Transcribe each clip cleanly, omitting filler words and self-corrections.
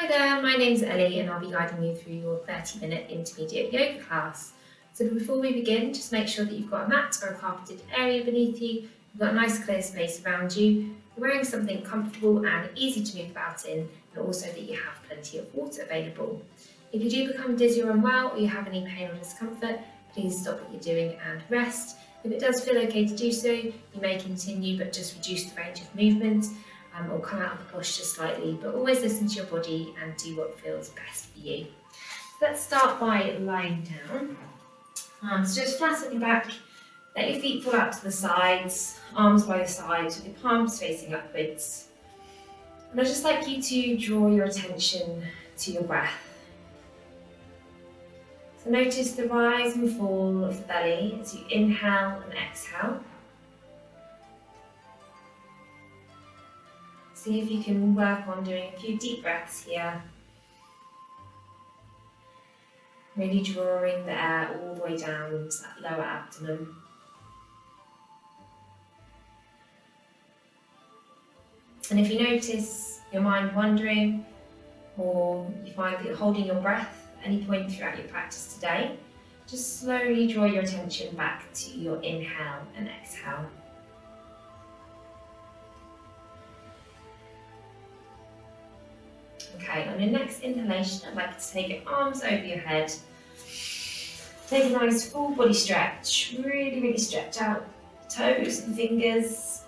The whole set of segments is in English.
there, my name's Ellie and I'll be guiding you through your 30-minute intermediate yoga class. So before we begin, just make sure that you've got a mat or a carpeted area beneath you, you've got a nice clear space around you, you're wearing something comfortable and easy to move about in, and also that you have plenty of water available. If you do become dizzy or unwell or you have any pain or discomfort, please stop what you're doing and rest. If it does feel okay to do so, you may continue but just reduce the range of movement. Or come out of the posture slightly, but always listen to your body and do what feels best for you. So let's start by lying down. So just flatten your back, let your feet fall out to the sides, arms by your sides with your palms facing upwards. And I'd just like you to draw your attention to your breath. So notice the rise and fall of the belly as you inhale and exhale. See if you can work on doing a few deep breaths here. Really drawing the air all the way down into that lower abdomen. And if you notice your mind wandering, or you find that you're holding your breath at any point throughout your practice today, just slowly draw your attention back to your inhale and exhale. Okay, on your next inhalation, I'd like you to take your arms over your head. Take a nice full body stretch. Really stretch out toes and fingers.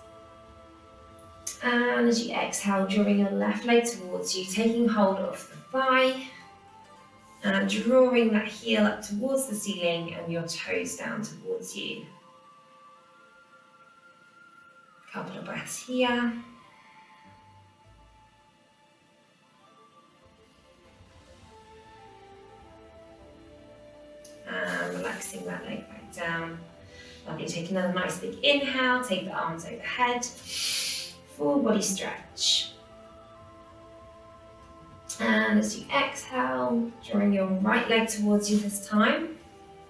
And as you exhale, drawing your left leg towards you, taking hold of the thigh and drawing that heel up towards the ceiling and your toes down towards you. A couple of breaths here. And relaxing that leg back down. Lovely, take another nice big inhale, take the arms overhead, full body stretch. And as you exhale, drawing your right leg towards you this time.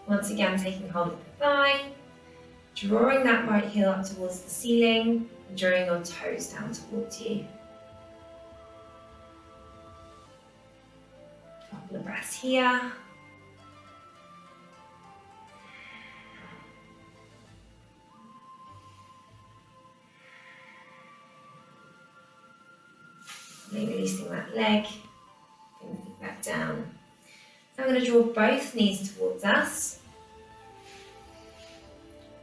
Once again, taking hold of the thigh, drawing that right heel up towards the ceiling, and drawing your toes down towards you. Couple of breaths here. Releasing that leg, bring the feet back down. So I'm going to draw both knees towards us.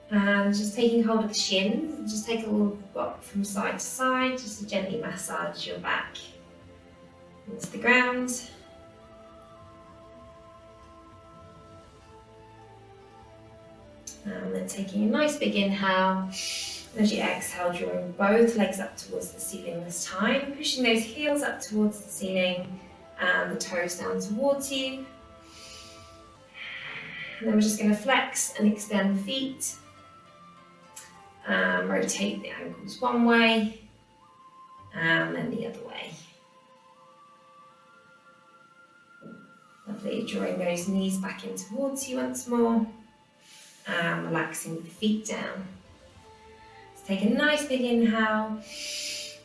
And just taking hold of the shins, just take a little rock from side to side, just to gently massage your back into the ground. And then taking a nice big inhale. As you exhale, drawing both legs up towards the ceiling this time, pushing those heels up towards the ceiling and the toes down towards you. And then we're just going to flex and extend the feet. Rotate the ankles one way and then the other way. Lovely, drawing those knees back in towards you once more and relaxing the feet down. Take a nice big inhale,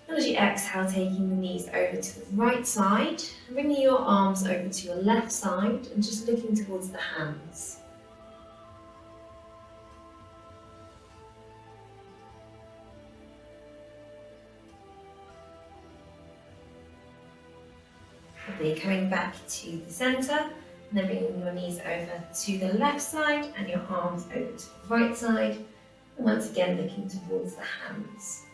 and as you exhale, taking the knees over to the right side, bringing your arms over to your left side and just looking towards the hands. Lovely, coming back to the centre, and then bringing your knees over to the left side and your arms over to the right side. And once again, looking towards the hands.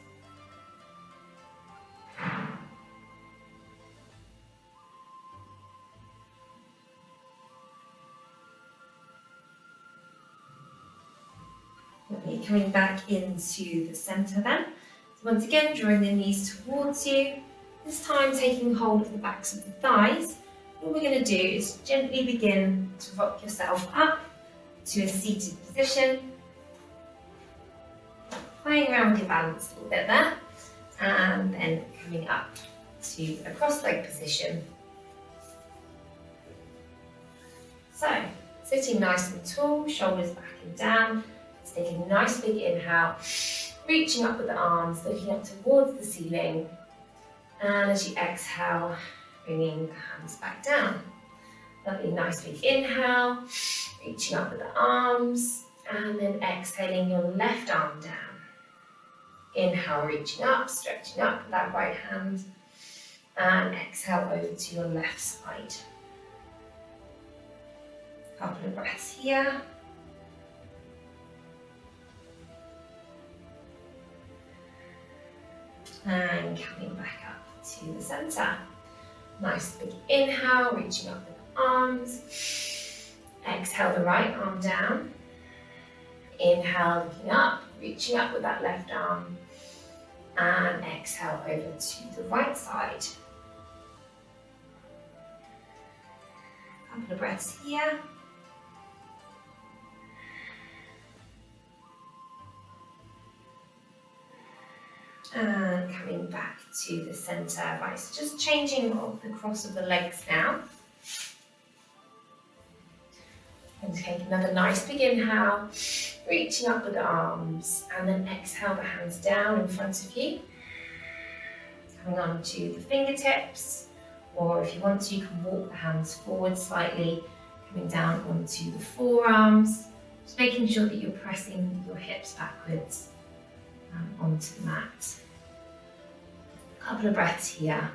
Lovely, coming back into the centre then. So once again, drawing the knees towards you. This time taking hold of the backs of the thighs. What we're going to do is gently begin to rock yourself up to a seated position. Playing around with your balance a little bit there, and then coming up to a cross-leg position. So, sitting nice and tall, shoulders back and down. Let's take a nice big inhale, reaching up with the arms, looking up towards the ceiling. And as you exhale, bringing the hands back down. Lovely, nice big inhale, reaching up with the arms, and then exhaling your left arm down. Inhale, reaching up, stretching up with that right hand, and exhale over to your left side. Couple of breaths here. And coming back up to the center. Nice big inhale, reaching up with the arms. Exhale the right arm down. Inhale, looking up, reaching up with that left arm. And exhale over to the right side. Couple of breaths here. And coming back to the center. Right, so just changing the cross of the legs now. And take another nice big inhale, reaching up with the arms, and then exhale the hands down in front of you. Coming on to the fingertips, or if you want to, you can walk the hands forward slightly, coming down onto the forearms, just making sure that you're pressing your hips backwards onto the mat. A couple of breaths here.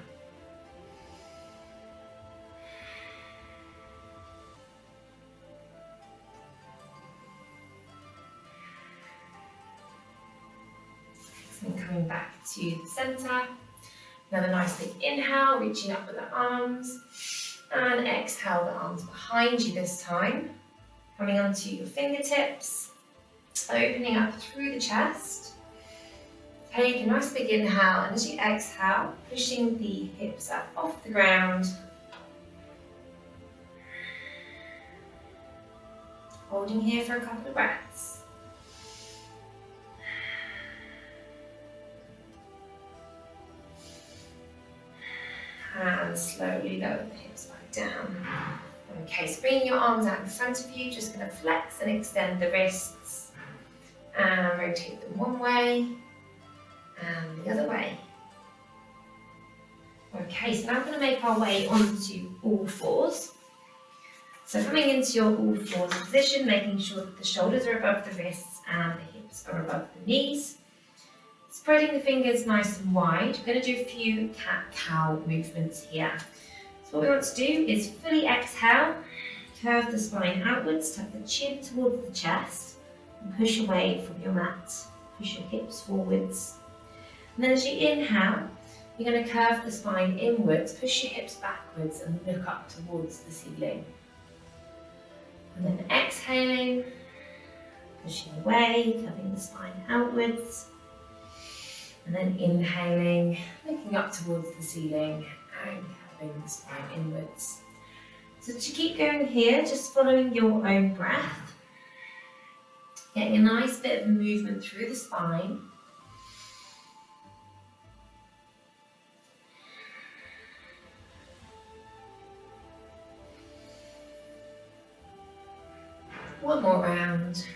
And coming back to the center. Another nice big inhale, reaching up with the arms. And exhale the arms behind you this time. Coming onto your fingertips. Opening up through the chest. Take a nice big inhale, and as you exhale, pushing the hips up off the ground. Holding here for a couple of breaths. And slowly lower the hips back down. Okay, so bringing your arms out in front of you, just going to flex and extend the wrists. And rotate them one way and the other way. Okay, so now we're going to make our way onto all fours. So coming into your all fours position, making sure that the shoulders are above the wrists and the hips are above the knees. Spreading the fingers nice and wide. We're going to do a few cat-cow movements here. So what we want to do is fully exhale, curve the spine outwards, tuck the chin towards the chest, and push away from your mat. Push your hips forwards. And then as you inhale, you're going to curve the spine inwards, push your hips backwards and look up towards the ceiling. And then exhaling, pushing away, curving the spine outwards. And then inhaling, looking up towards the ceiling and curving the spine inwards. So to keep going here, just following your own breath, getting a nice bit of movement through the spine. One more round.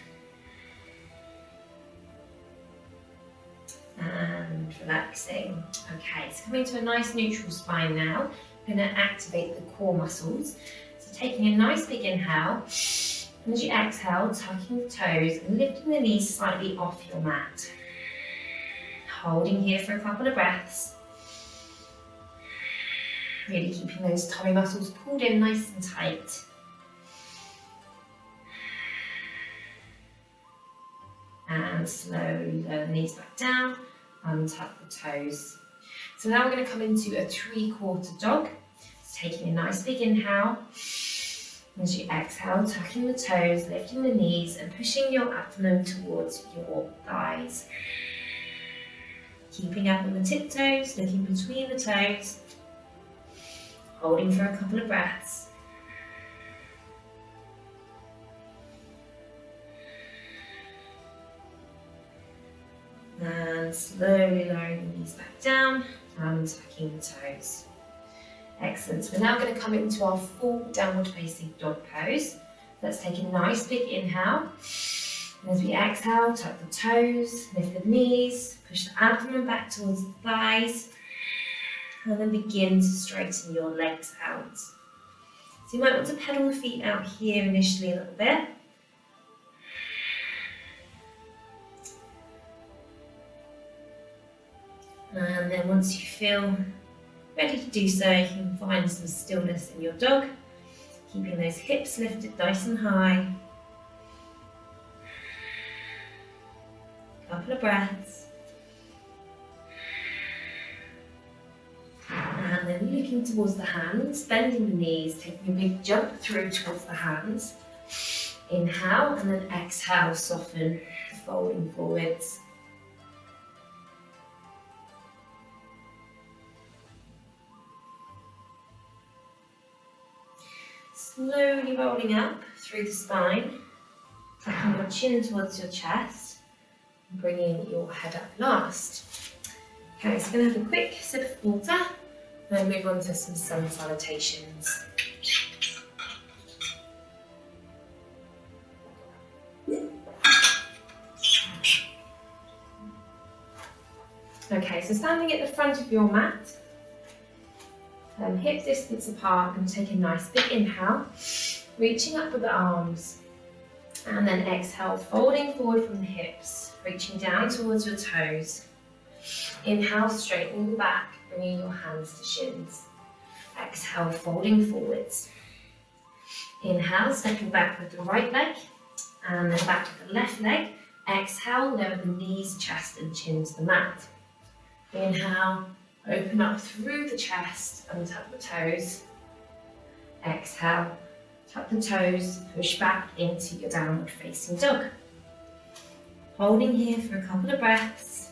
And relaxing. Okay, so coming to a nice neutral spine now. I'm going to activate the core muscles. So taking a nice big inhale, and as you exhale, tucking the toes and lifting the knees slightly off your mat. Holding here for a couple of breaths. Really keeping those tummy muscles pulled in nice and tight. And slowly lower the knees back down and tuck the toes. So now we're going to come into a 3/4 dog. So taking a nice big inhale. As you exhale, tucking the toes, lifting the knees and pushing your abdomen towards your thighs. Keeping up on the tiptoes, looking between the toes. Holding for a couple of breaths. And slowly lowering the knees back down and tucking the toes. Excellent. So we're now going to come into our full downward facing dog pose. Let's take a nice big inhale. And as we exhale, tuck the toes, lift the knees, push the abdomen back towards the thighs. And then begin to straighten your legs out. So you might want to pedal the feet out here initially a little bit. And then once you feel ready to do so, you can find some stillness in your dog, keeping those hips lifted nice and high. Couple of breaths. And then looking towards the hands, bending the knees, taking a big jump through towards the hands. Inhale and then exhale, soften, folding forwards. Slowly rolling up through the spine, tucking your chin towards your chest, and bringing your head up last. Okay, so we're going to have a quick sip of water, and then move on to some sun salutations. Okay, so standing at the front of your mat, hip distance apart, I'm going to take a nice big inhale, reaching up with the arms, and then exhale, folding forward from the hips, reaching down towards your toes. Inhale, straightening the back, bringing your hands to shins. Exhale, folding forwards. Inhale, stepping back with the right leg, and then back with the left leg. Exhale, lower the knees, chest and chin to the mat. Inhale, open up through the chest and tuck the toes. Exhale, tuck the toes, push back into your downward facing dog. Holding here for a couple of breaths.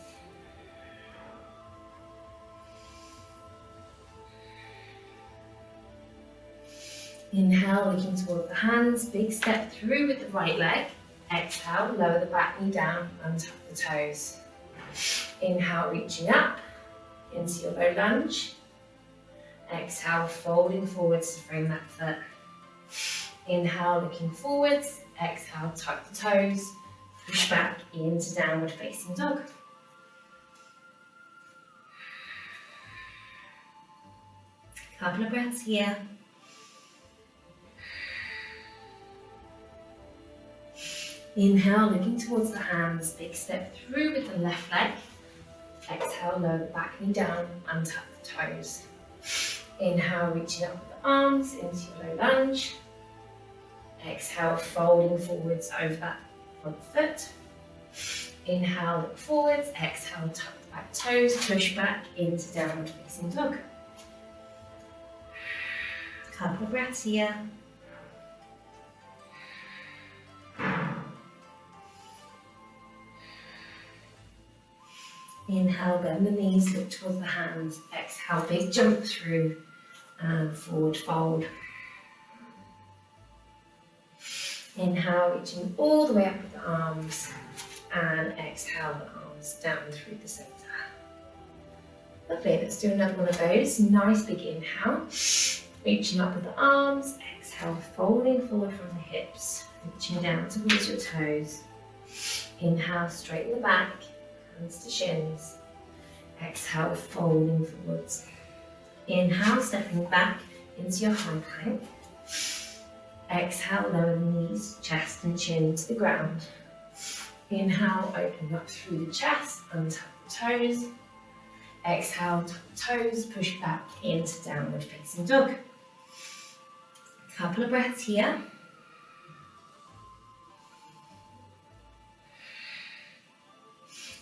Inhale, looking toward the hands, big step through with the right leg. Exhale, lower the back knee down and tuck the toes. Inhale, reaching up into your low lunge. Exhale, folding forwards to frame that foot. Inhale, looking forwards. Exhale, tuck the toes. Push back into downward facing dog. Couple of breaths here. Inhale, looking towards the hands, big step through with the left leg. Exhale, lower the back knee down and tuck the toes. Inhale, reaching up with the arms into your low lunge. Exhale, folding forwards over that front foot. Inhale, look forwards. Exhale, tuck the back toes, push back into downward facing dog. Couple of breaths here. Inhale, bend the knees, look towards the hands. Exhale, big jump through and forward fold. Inhale, reaching all the way up with the arms. And exhale, the arms down through the centre. Lovely, let's do another one of those. Nice big inhale. Reaching up with the arms. Exhale, folding forward from the hips. Reaching down towards your toes. Inhale, straighten the back. Hands to shins. Exhale, folding forwards. Inhale, stepping back into your high plank. Exhale, lower the knees, chest and chin to the ground. Inhale, open up through the chest and tuck the toes. Exhale, tuck the toes, push back into downward facing dog. Couple of breaths here.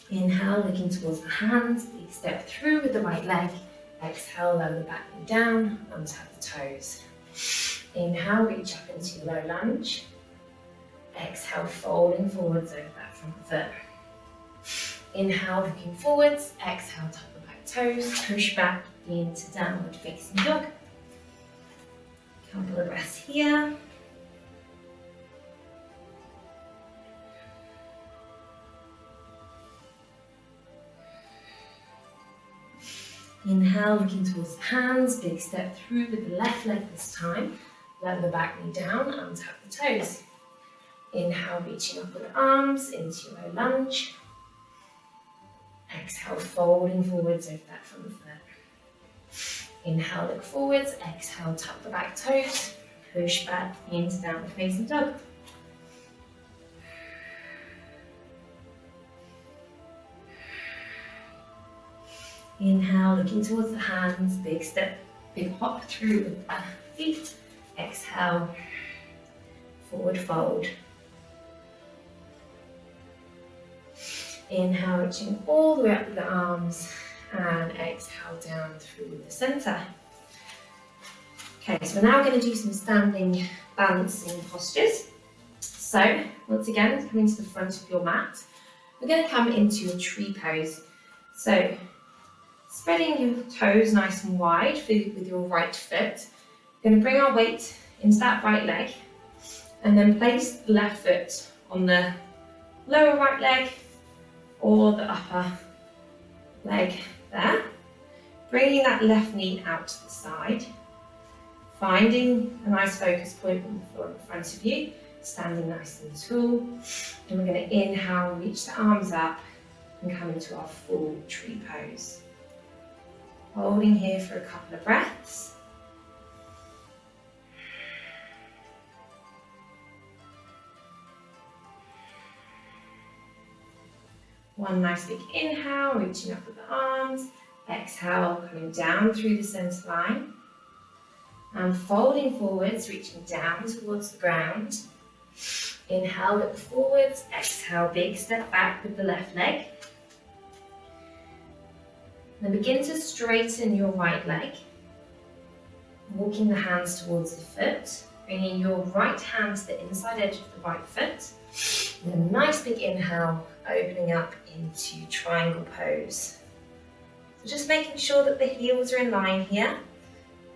Inhale, looking towards the hands, big step through with the right leg. Exhale, lower the back knee down and tuck the toes. Inhale, reach up into your low lunge. Exhale, folding forwards over that front foot. Inhale, looking forwards. Exhale, tuck the back toes, push back into downward facing dog. Couple of breaths here. Inhale, looking towards the hands, big step through with the left leg this time. Lower the back knee down and tuck the toes. Inhale, reaching up with the arms into your low lunge. Exhale, folding forwards over that front foot. Inhale, look forwards. Exhale, tuck the back toes. Push back into downward facing dog. Inhale, looking towards the hands. Big step, big hop through with the feet. Exhale, forward fold. Inhale, reaching all the way up with the arms, and exhale down through the center. Okay, so we're now going to do some standing balancing postures. So, once again, coming to the front of your mat, we're going to come into a tree pose. So, spreading your toes nice and wide with your right foot. We're going to bring our weight into that right leg, and then place the left foot on the lower right leg or the upper leg there. Bringing that left knee out to the side, finding a nice focus point on the floor in front of you, standing nice and tall. And we're going to inhale, reach the arms up and come into our full tree pose. Holding here for a couple of breaths. One nice big inhale, reaching up with the arms. Exhale, coming down through the center line. And folding forwards, reaching down towards the ground. Inhale, look forwards. Exhale, big step back with the left leg. Then begin to straighten your right leg. Walking the hands towards the foot. Bringing your right hand to the inside edge of the right foot. And a nice big inhale, opening up into triangle pose. So just making sure that the heels are in line here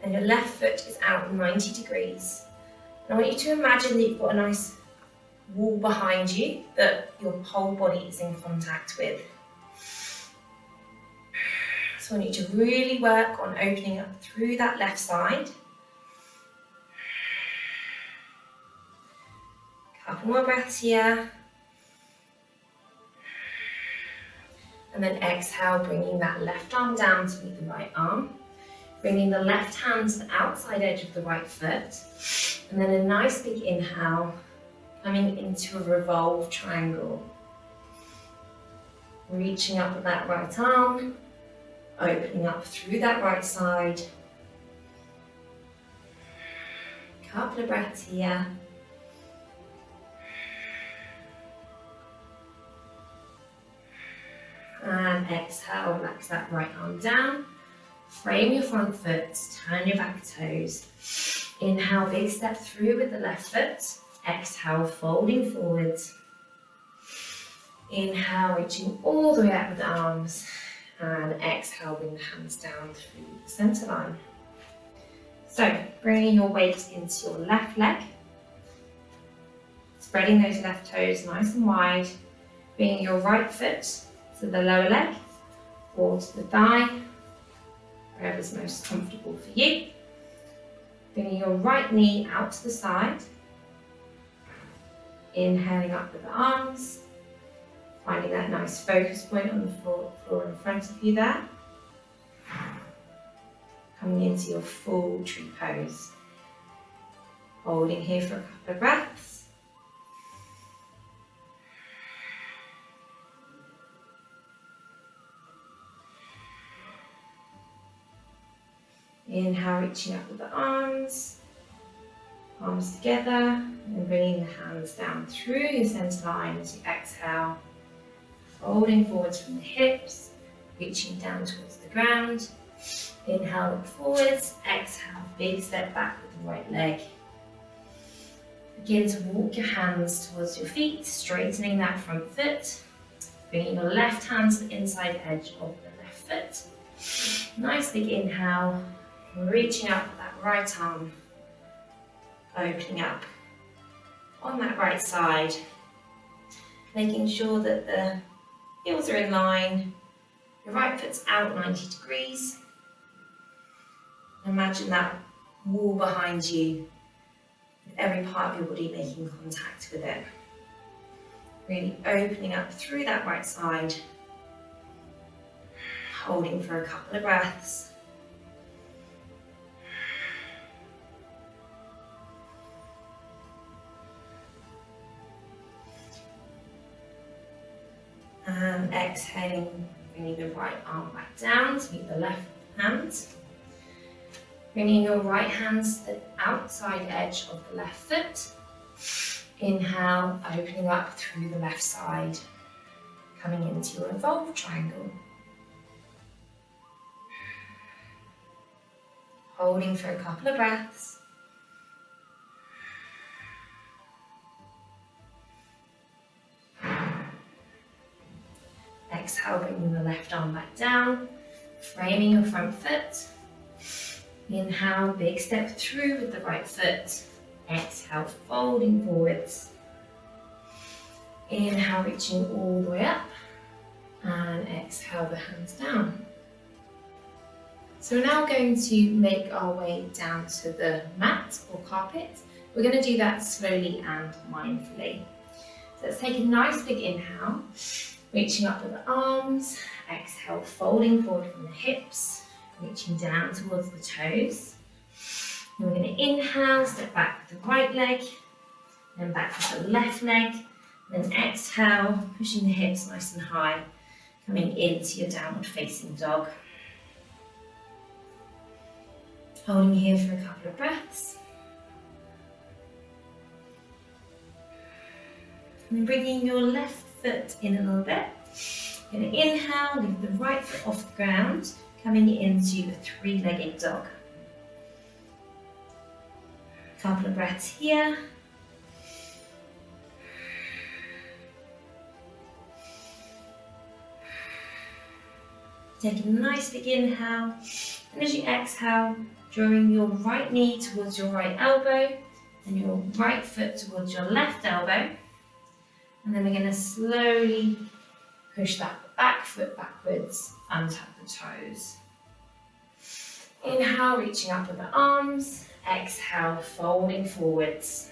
and your left foot is out 90 degrees. And I want you to imagine that you've got a nice wall behind you that your whole body is in contact with. So I want you to really work on opening up through that left side. Couple more breaths here. And then exhale, bringing that left arm down to meet the right arm. Bringing the left hand to the outside edge of the right foot. And then a nice big inhale, coming into a revolve triangle. Reaching up with that right arm, opening up through that right side. Couple of breaths here. And exhale, relax that right arm down. Frame your front foot, turn your back toes. Inhale, big step through with the left foot. Exhale, folding forwards. Inhale, reaching all the way up with the arms. And exhale, bring the hands down through the center line. So, bringing your weight into your left leg. Spreading those left toes nice and wide. Bringing your right foot to the lower leg or to the thigh, wherever's most comfortable for you. Bringing your right knee out to the side. Inhaling up with the arms. Finding that nice focus point on the floor in front of you there. Coming into your full tree pose. Holding here for a couple of breaths. Inhale, reaching up with the arms together, and bringing the hands down through your center line as you exhale. Folding forwards from the hips, reaching down towards the ground. Inhale, look forwards. Exhale, big step back with the right leg. Begin to walk your hands towards your feet, straightening that front foot. Bringing your left hand to the inside edge of the left foot. Nice big inhale. Reaching up with that right arm, opening up on that right side, making sure that the heels are in line, your right foot's out 90 degrees. Imagine that wall behind you, with every part of your body making contact with it. Really opening up through that right side, holding for a couple of breaths. And exhaling, bringing the right arm back down to meet the left hand. Bringing your right hand to the outside edge of the left foot. Inhale, opening up through the left side, coming into your involved triangle. Holding for a couple of breaths. Exhale, bringing the left arm back down, framing your front foot. Inhale, big step through with the right foot. Exhale, folding forwards. Inhale, reaching all the way up. And exhale, the hands down. So we're now going to make our way down to the mat or carpet. We're going to do that slowly and mindfully. So let's take a nice big inhale, reaching up with the arms. Exhale, folding forward from the hips, reaching down towards the toes. And we're going to inhale, step back with the right leg, then back with the left leg, then exhale, pushing the hips nice and high, coming into your downward facing dog. Holding here for a couple of breaths. And then bringing your left foot in a little bit. You're going to inhale, lift the right foot off the ground, coming into a three-legged dog. Couple of breaths here. Take a nice big inhale, and as you exhale, drawing your right knee towards your right elbow and your right foot towards your left elbow. And then we're going to slowly push that back foot backwards and tap the toes. Inhale, reaching up with the arms. Exhale, folding forwards.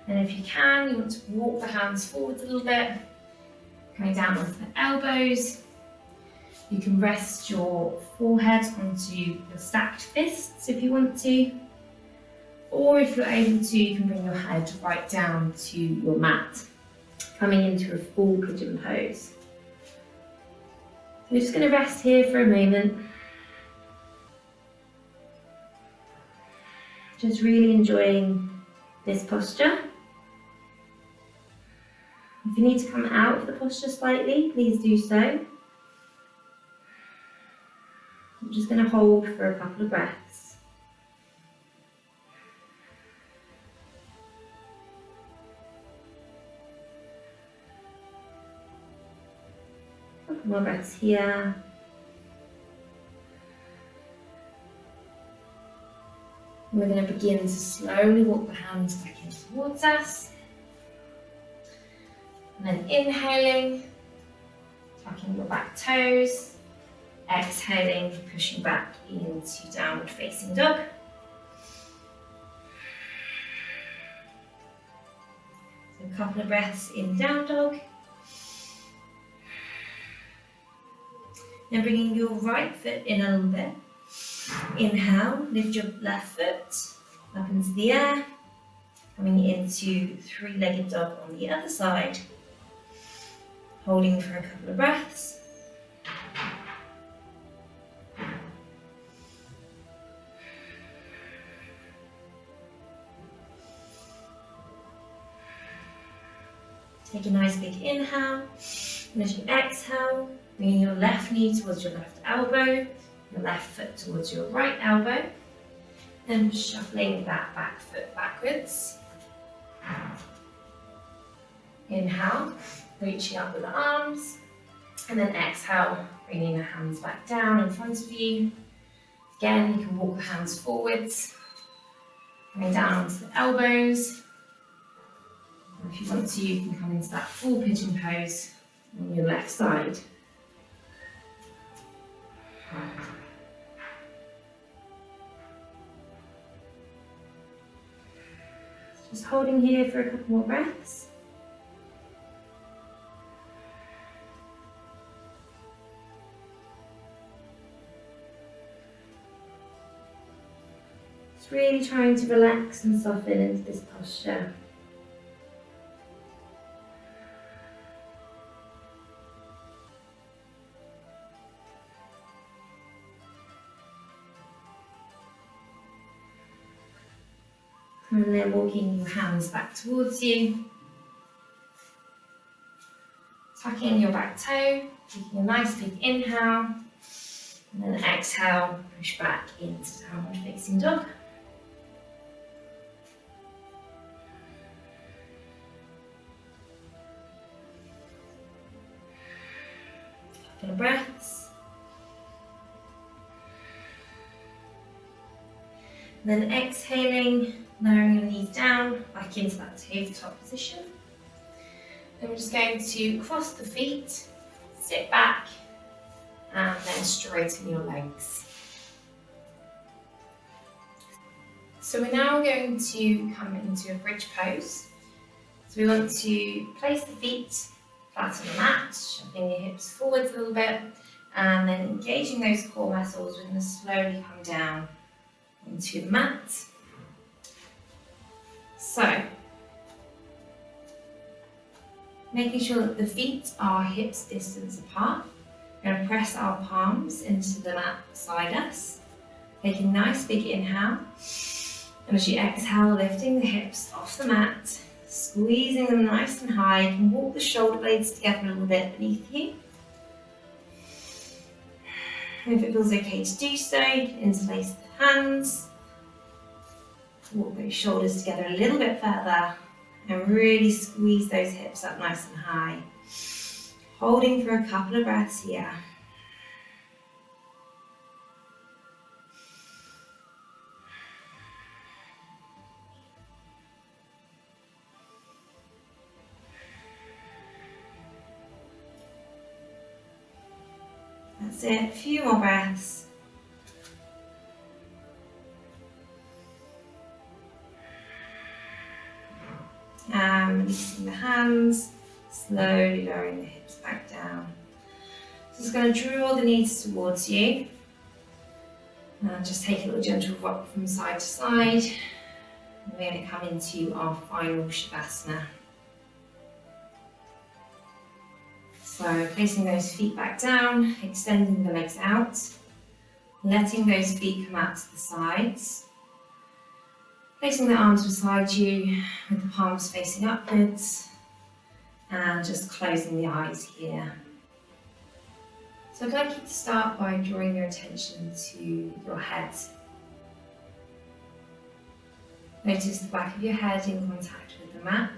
And if you can, you want to walk the hands forwards a little bit, coming down onto the elbows. You can rest your forehead onto your stacked fists if you want to. Or if you're able to, you can bring your head right down to your mat, coming into a full pigeon pose. We're just going to rest here for a moment. Just really enjoying this posture. If you need to come out of the posture slightly, please do so. I'm just going to hold for a couple of breaths. A couple more breaths here. We're going to begin to slowly walk the hands back in towards us. And then inhaling, tucking your back toes. Exhaling, pushing back into downward facing dog. So a couple of breaths in down dog. Then bringing your right foot in a little bit. Inhale, lift your left foot up into the air, coming into three-legged dog on the other side. Holding for a couple of breaths. Take a nice big inhale, and as you exhale, bringing your left knee towards your left elbow, your left foot towards your right elbow, and shuffling that back foot backwards. Inhale, reaching up with the arms, and then exhale, bringing the hands back down in front of you. Again, you can walk the hands forwards, coming down onto the elbows. If you want to, you can come into that full pigeon pose on your left side. Just holding here for a couple more breaths. Just really trying to relax and soften into this posture. And then walking your hands back towards you. Tucking your back toe, taking a nice big inhale. And then exhale, push back into downward facing dog. Couple of breaths. And then exhaling, lowering your knees down, back into that tabletop position. Then we're just going to cross the feet, sit back, and then straighten your legs. So we're now going to come into a bridge pose. So we want to place the feet flat on the mat, shoving your hips forwards a little bit, and then engaging those core muscles. We're going to slowly come down onto the mat. So, making sure that the feet are hips distance apart. We're going to press our palms into the mat beside us. Take a nice big inhale. And as you exhale, lifting the hips off the mat, squeezing them nice and high. You can walk the shoulder blades together a little bit beneath you. And if it feels okay to do so, interlace the hands. Walk those shoulders together a little bit further and really squeeze those hips up nice and high. Holding for a couple of breaths here. That's it, a few more breaths. And releasing the hands, slowly lowering the hips back down. So just going to draw the knees towards you. And just take a little gentle rock from side to side. And we're going to come into our final Shavasana. So placing those feet back down, extending the legs out, letting those feet come out to the sides. Placing the arms beside you with the palms facing upwards and just closing the eyes here. So I'd like you to start by drawing your attention to your head. Notice the back of your head in contact with the mat.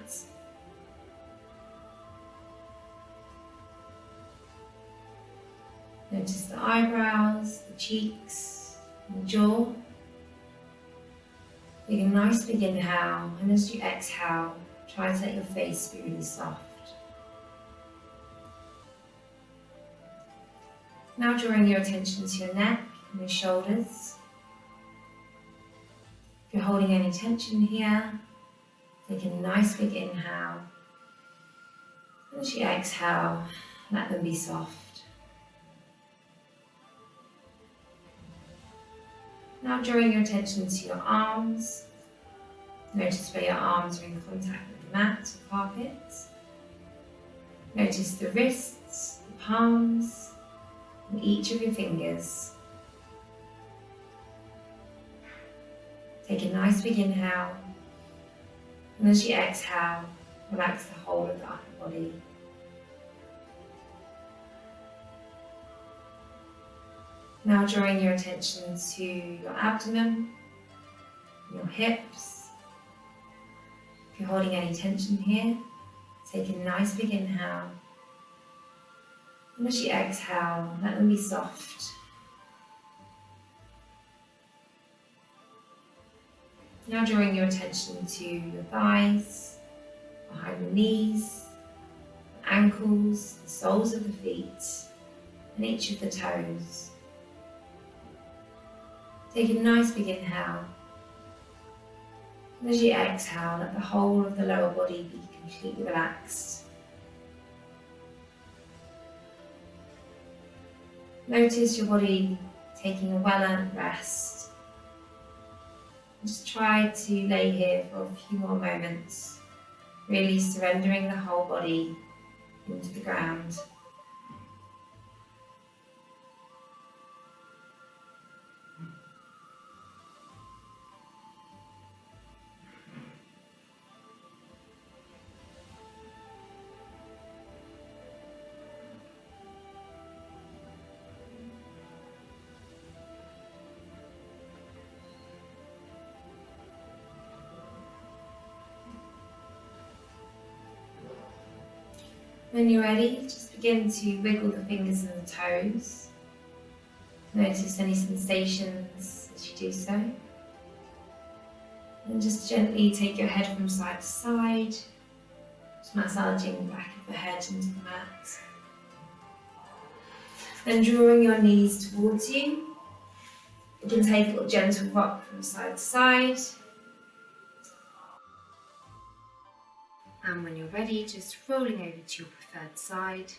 Notice the eyebrows, the cheeks, and the jaw. Take a nice big inhale, and as you exhale, try to let your face be really soft. Now drawing your attention to your neck and your shoulders. If you're holding any tension here, take a nice big inhale. And as you exhale, let them be soft. Now drawing your attention to your arms. Notice where your arms are in contact with the mat or carpet. Notice the wrists, the palms, and each of your fingers. Take a nice big inhale, and as you exhale, relax the whole of the upper body. Now drawing your attention to your abdomen, your hips. If you're holding any tension here, take a nice big inhale. And as you exhale, let them be soft. Now drawing your attention to your thighs, behind the knees, the ankles, the soles of the feet, and each of the toes. Take a nice big inhale. And as you exhale, let the whole of the lower body be completely relaxed. Notice your body taking a well-earned rest. Just try to lay here for a few more moments, really surrendering the whole body into the ground. When you're ready, just begin to wiggle the fingers and the toes. Notice any sensations as you do so. And just gently take your head from side to side, just massaging the back of the head into the mat. Then drawing your knees towards you, you can take a little gentle rock from side to side. And when you're ready, just rolling over to your preferred side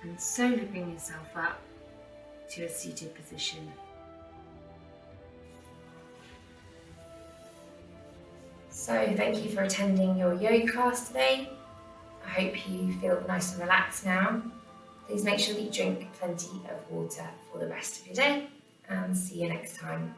and slowly bring yourself up to a seated position. So thank you for attending your yoga class today. I hope you feel nice and relaxed now. Please make sure that you drink plenty of water for the rest of your day, and see you next time.